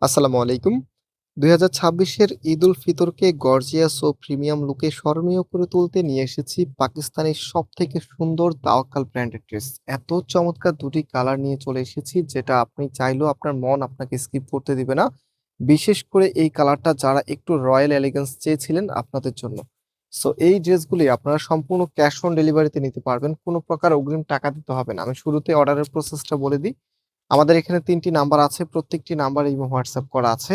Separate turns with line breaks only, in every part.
আসসালামু আলাইকুম। ২০২৬ এর ঈদ-উল ফিতরকে গর্জিয়াস ও প্রিমিয়াম লুকে স্মরণীয় করে তুলতে নিয়ে এসেছি পাকিস্তানের সবথেকে সুন্দর তাওয়াক্কাল ব্র্যান্ডের ড্রেস। এত চমৎকার ২ টি কালার নিয়ে চলে এসেছি যেটা আপনি চাইলেও আপনার মন আপনাকে স্কিপ করতে দিবে না। বিশেষ করে এই কালারটা যারা একটু রয়াল এলিগেন্স চেয়েছিলেন আপনাদের জন্য। সো এই ড্রেসগুলি আপনারা সম্পূর্ণ ক্যাশ অন ডেলিভারিতে নিতে পারবেন। কোনো প্রকার অগ্রিম টাকা দিতে হবে না। আমি শুরুতে অর্ডারের প্রসেসটা বলে দিই। আমাদের এখানে ৩ টি নাম্বার আছে। প্রত্যেকটি নাম্বারে ইমো, হোয়াটসঅ্যাপ করা আছে।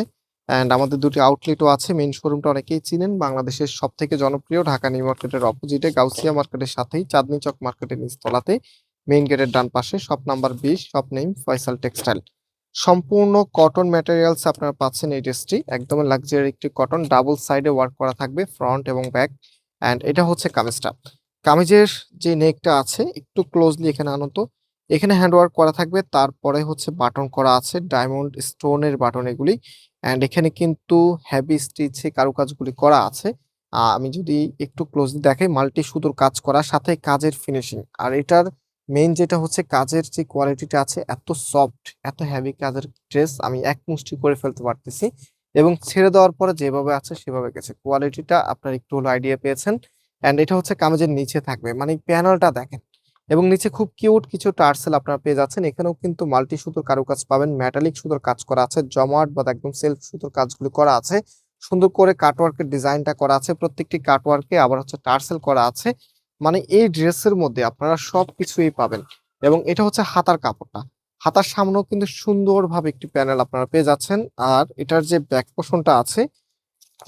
অ্যান্ড আমাদের ২ টি আউটলেটও আছে। মেইন শোরুমটা অনেকেই চিনেন। বাংলাদেশের সবথেকে জনপ্রিয় ঢাকা নিউ মার্কেটের অপোজিটে গাউসিয়া মার্কেটের সাথেই চাঁদনী চক মার্কেটের নিচতলাতে মেইন গেটের ডান পাশে shop number ২০, shop name Faisal textile. সম্পূর্ণ কটন ম্যাটেরিয়ালস আপনারা পাচ্ছেন এই ড্রেসটি। একদমই লাক্সারি একটি কটন, ডাবল সাইডে ওয়ার্ক করা থাকবে ফ্রন্ট এবং ব্যাক। অ্যান্ড এটা হচ্ছে কামিজটা। কামিজের যে নেকটা আছে একটু ক্লোজলি এখানে আনুন তো। এখানে হ্যান্ড ওয়ার্ক করা থাকবে। তারপরে হচ্ছে বাটন করা আছে। ডায়মন্ড স্টোনের বাটন এগুলি। অ্যান্ড এখানে কিন্তু হেভি স্টিচে কারুকাজগুলি করা আছে। আমি যদি একটু ক্লোজলি দেখাই, মাল্টি সুতোর কাজ করা, সাথে কাজের ফিনিশিং। আর এটার মেইন যেটা হচ্ছে কাজের যে কোয়ালিটিটা আছে, এত সফট, এত হেভি কাজের ড্রেস আমি এক মুষ্টি করে ফেলতে পারতেছি। এবং ছেড়ে দেওয়ার পরে যেভাবে আছে সেভাবে গেছে। কোয়ালিটিটা আপনারা একটু হলেও আইডিয়া পেয়েছেন। অ্যান্ড এটা হচ্ছে কামিজের নিচে থাকবে। মানে প্যানেলটা দেখেন। এবং নিচে খুব কিউট কিছু টার্সেল আপনারা পেয়ে যাচ্ছেন। এখানেও কিন্তু মাল্টি সুতোর কারুকাজ পাবেন। মেটালিক সুতোর কাজ করা আছে। জমাট বা একদম সেলফ সুতোর কাজগুলো করা আছে। সুন্দর করে কাটওয়ার্কের ডিজাইনটা করা আছে। প্রত্যেকটি কাটওয়ার্কে আবার হচ্ছে টার্সেল করা আছে। মানে এই ড্রেসের মধ্যে আপনারা সবকিছুই পাবেন। এবং এটা হচ্ছে হাতার কাপড়টা। হাতার সামনেও কিন্তু সুন্দরভাবে একটি প্যানেল আপনারা পেয়ে যাচ্ছেন। আর এটার যে ব্যাক পোরশনটা আছে,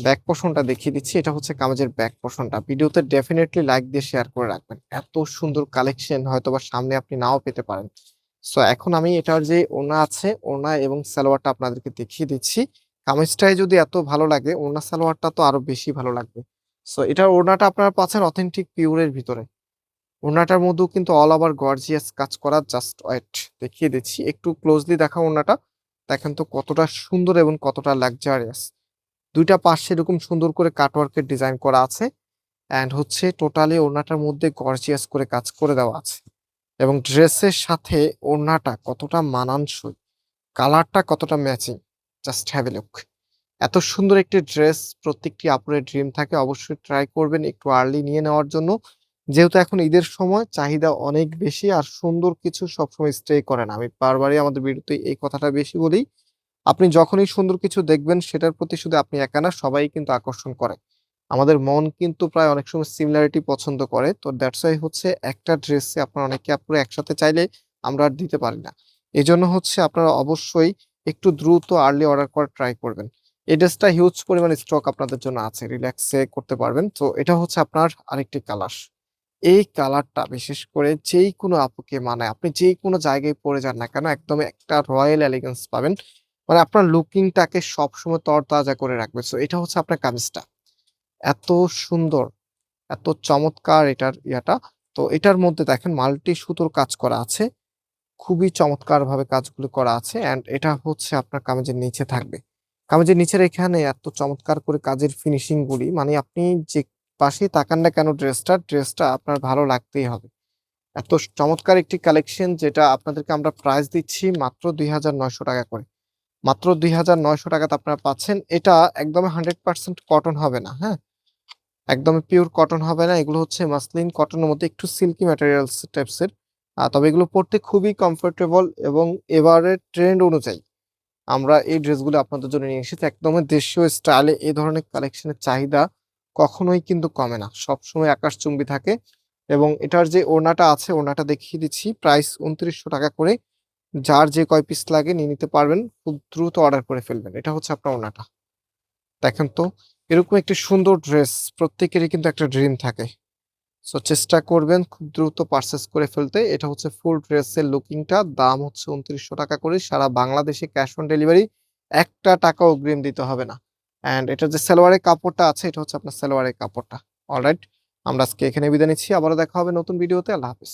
ব্যাক পোরশনটা দেখিয়ে দিচ্ছি। এটা হচ্ছে কামিজের ব্যাক পোরশনটা। ভিডিওতে ডেফিনিটলি লাইক দিয়ে শেয়ার করে রাখবেন। এত সুন্দর কালেকশন হয়তোবা সামনে আপনি নাও পেতে পারেন। সো এখন আমি এটার যে ওড়না আছে, ওড়না এবং সালোয়ারটা আপনাদেরকে দেখিয়ে দিচ্ছি। কামিজটাই যদি এত ভালো লাগে, ওড়না সালোয়ারটা তো আরো বেশি ভালো লাগবে। সো এটার ওড়নাটা আপনারা পাচ্ছেন অথেন্টিক পিওরের ভিতরে। ওড়নাটার মধ্যেও কিন্তু অল ওভার গর্জিয়াস কাজ করা। জাস্ট ওয়েট, দেখিয়ে দিচ্ছি। একটু ক্লোজলি দেখাও ওড়নাটা। দেখেন তো কতটা সুন্দর এবং কতটা লাক্সারিয়াস। ২ টা পাশে এরকম সুন্দর করে কাটওয়ার্কের ডিজাইন করা আছে। অ্যান্ড হচ্ছে টোটালি ওড়নাটার মধ্যে গর্জিয়াস করে কাজ করে দেওয়া আছে। এবং ড্রেসের সাথে ওড়নাটা কতটা মানানসই, কালারটা কতটা matching, just have a look. এত সুন্দর একটি ড্রেস প্রত্যেকটি আপুরের ড্রিম থাকে। অবশ্যই ট্রাই করবেন একটু আর্লি নিয়ে নেওয়ার জন্য। যেহেতু এখন ঈদের সময় চাহিদা অনেক বেশি আর সুন্দর কিছু সবসময় স্টে করে না। আমি বারবারই আমাদের ভিডিওতে এই কথাটা বেশি বলি। আপনি যখনই সুন্দর কিছু দেখবেন সেটার প্রতি শুধু আপনি একা না, সবাই কিন্তু আকর্ষণ করে। আমাদের মন কিন্তু প্রায় অনেক সময় সিমিলারিটি পছন্দ করে। তো দ্যাটস ওয়াই হচ্ছে একটা ড্রেসে আপনারা অনেকে আপুরা একসাথে চাইলে আমরা আর দিতে পারি না। এজন্য হচ্ছে আপনারা অবশ্যই একটু দ্রুত আর্লি অর্ডার করার ট্রাই করবেন। এই ড্রেসটা হিউজ পরিমাণে স্টক আপনাদের জন্য আছে। রিল্যাক্সে করতে পারবেন। তো এটা হচ্ছে আপনার আরেকটি কালার। এই কালারটা বিশেষ করে যেইকোনো আপুকে মানায়। আপনি যেইকোনো জায়গায় পড়ে যান না কেন, একদম একটা রয়াল এলিগেন্স পাবেন। মানে আপনার লুকিংটাকে সবসময় তরতাজা করে রাখবে। সো এটা হচ্ছে আপনার কামিজটা। এত সুন্দর, এত চমৎকার এটার ইয়াটা। তো এটার মধ্যে দেখেন মাল্টি সুতোর কাজ করা আছে। খুবই চমৎকারভাবে কাজগুলো করা আছে। অ্যান্ড এটা হচ্ছে আপনার কামিজের নিচে থাকবে। কামিজের নিচের এখানে এত চমৎকার করে কাজের ফিনিশিং গুলি, মানে আপনি যে পাশেই তাকান না কেন ড্রেসটা আপনার ভালো লাগতেই হবে। এত চমৎকার একটি কালেকশন যেটা আপনাদেরকে আমরা প্রাইস দিচ্ছি মাত্র ৳২,৯০০ করে। মাত্র ৳২,৯০০ তে আপনারা পাচ্ছেন। এটা একদমই 100% কটন হবে না, হ্যাঁ? একদমই পিওর কটন হবে না। এগুলো হচ্ছে মাসলিন কটনের মধ্যে একটু সিল্কি ম্যাটেরিয়ালস টাইপস এর। তবে এগুলো পড়তে খুবই কমফোর্টেবল এবং এবারের ট্রেন্ড অনুযায়ী আমরা এই ড্রেসগুলো আপনাদের জন্য নিয়ে এসেছি। একদমই দেশীয় স্টাইলে এ ধরনের কালেকশনের চাহিদা কখনোই কিন্তু কমে না। সবসময় আকাশচুম্বী থাকে। এবং এটার যে ওড়নাটা আছে, ওড়নাটা দেখিয়ে দিচ্ছি। প্রাইস ৳২৯০০ করে। যার যে কয় পিস লাগে নিয়ে নিতে পারবেন। খুব দ্রুত অর্ডার করে ফেলবেন। এটা হচ্ছে আপনার ওড়নাটা। দেখেন তো, এরকম একটি সুন্দর ড্রেস প্রত্যেকেরই কিন্তু একটা ড্রিম থাকে। সো চেষ্টা করবেন খুব দ্রুত পারচেজ করে ফেলতে। এটা হচ্ছে ফুল ড্রেসের লুকিংটা। দাম হচ্ছে ৳২৯০০ করে। সারা বাংলাদেশে ক্যাশ অন ডেলিভারি। একটা টাকাও অগ্রিম দিতে হবে না। অ্যান্ড এটার যে সালোয়ারের কাপড়টা আছে, এটা হচ্ছে আপনার সালোয়ারের কাপড়টা। অলরাইট? আমরা আজকে এখানে বিদায় নিচ্ছি। আবারও দেখা হবে নতুন ভিডিওতে। আল্লাহ হাফেজ।